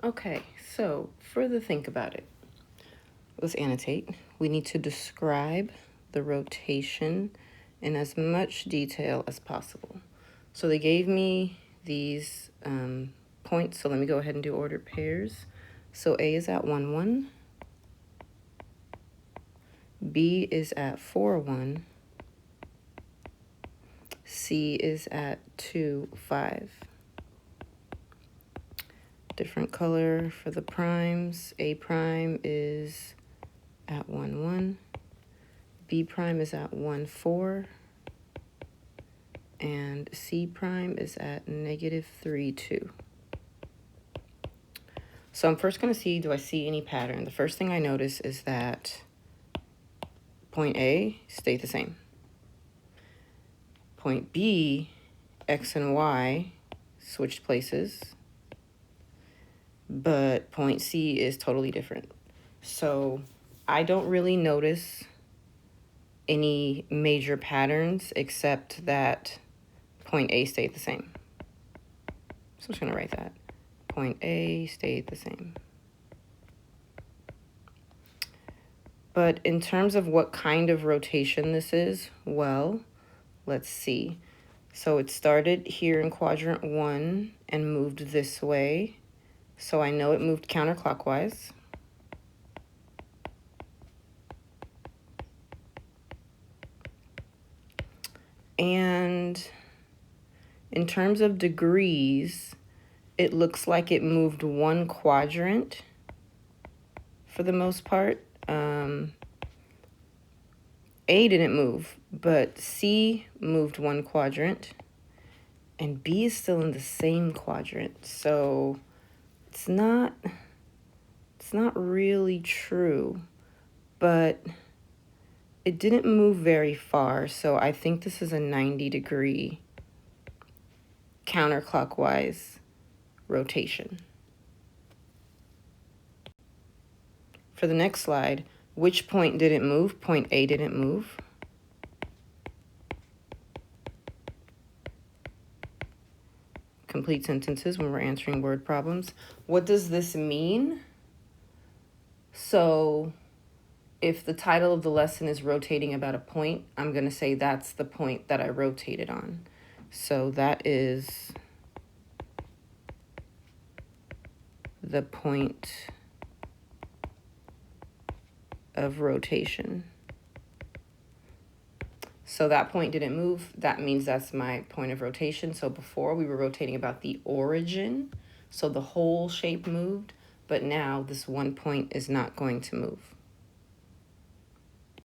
Okay, so further think about it. Let's annotate. We need to describe the rotation in as much detail as possible. So they gave me these points, so let me go ahead and do ordered pairs. So A is at 1, 1. B is at 4, 1. C is at 2, 5. Different color for the primes. A prime is at 1, 1. B prime is at 1, 4. And C prime is at -3, 2. So I'm first going to see, do I see any pattern? The first thing I notice is that point A stayed the same. Point B, X and Y switched places, but point C is totally different. So I don't really notice any major patterns except that point A stayed the same. So I'm just going to write that. Point A stayed the same. But in terms of what kind of rotation this is, well, let's see. So it started here in quadrant 1 and moved this way. So I know it moved counterclockwise. And in terms of degrees, it looks like it moved one quadrant for the most part. A didn't move, but C moved one quadrant, and B is still in the same quadrant. So it's not really true, but it didn't move very far. So I think this is a 90-degree counterclockwise rotation. For the next slide, which point didn't move? Point A didn't move. Complete sentences when we're answering word problems. What does this mean? So if the title of the lesson is rotating about a point, I'm going to say that's the point that I rotated on. So that is the point of rotation. So that point didn't move. That means that's my point of rotation. So before we were rotating about the origin, so the whole shape moved, but now this one point is not going to move.